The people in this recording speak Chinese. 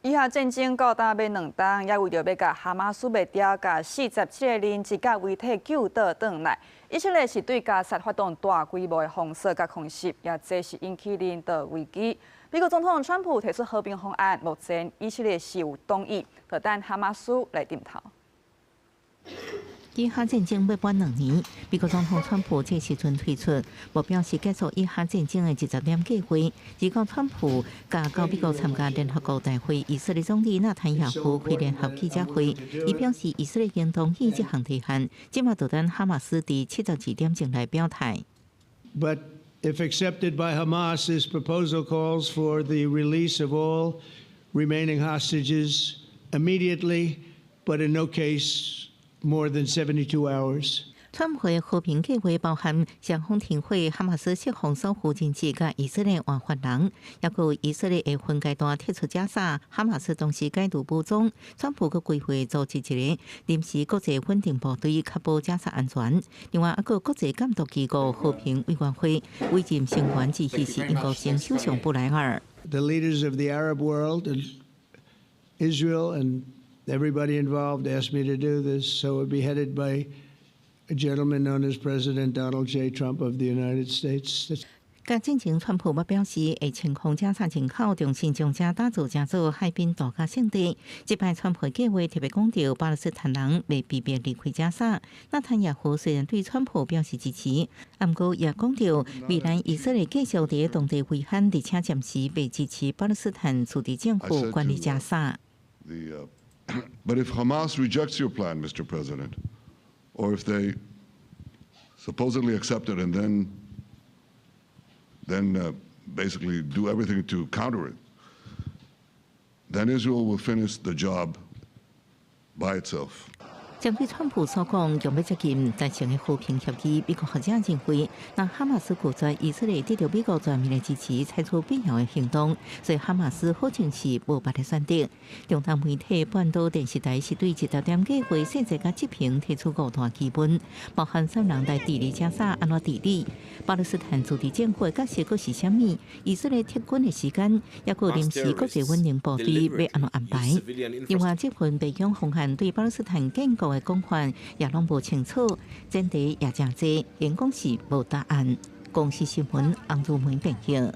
以下战争到达要2冬，也为着要甲哈马斯灭掉甲47个人一架遗体救倒转来。以色列是对加沙发动大规模的封锁甲空袭，也这是引起人道危机。美国总统川普提出和平方案，目前以色列是有同意，就等哈马斯来点头。 以哈战争要满2年，美国总统川普这时阵推出目标是结束以哈战争的10点计划。预告川普甲到美国参加联合国大会，以色列总理纳坦雅胡开联合记者会，伊表示以色列应同意这项提案，即马就等哈马斯伫72点钟来表态。But if accepted by Hamas, this proposal calls for the release of all remaining hostages immediately, but in no case more than 72 hours. 川普的和平计划包含双方停火、哈马斯释放守护人质甲以色列换犯人，也有以色列的分阶段撤出加沙，哈马斯同时解除武装。川普佮规划组织一个临时国际稳定部队，确保加沙安全。另外，还有国际监督机构和平委员会委任成员之一是英国前首相布莱尔。The leaders of the Arab world and Israel and everybody involved asked me to do this, so it would be headed by a gentleman known as President Donald J. Trump of the United States. 甲进前，川普也表示会清空加沙人口，重新将这打造成做海滨度假胜地。这摆川普计划特别讲到巴勒斯坦人未被迫离开加沙。纳坦雅胡虽然对川普表示支持，不过也讲到未来以色列继续伫当地威胁，而且暂时未支持巴勒斯坦自治政府管理加沙。But if Hamas rejects your plan, Mr. President, or if they supposedly accept it and then basically do everything to counter it, then Israel will finish the job by itself. 针对川普所讲，用要接近达成的和平协议，美国学者认为，那哈马斯拒绝以色列得到美国全面的支持，采取必要的行动，所以哈马斯好像是无别的选择。中东媒体半岛电视台是对10点计划细节甲执行提出5大基本，包含3人来治理加沙安怎治理，巴勒斯坦自治政府的角色佫是啥物，以色列撤军的时间，也佫临时国际稳定部队要安怎安排。另外，这份北疆方案对巴勒斯坦建国的讲法也拢无清楚，前提也真济，员工是无答案。公司新闻，洪如梅报道。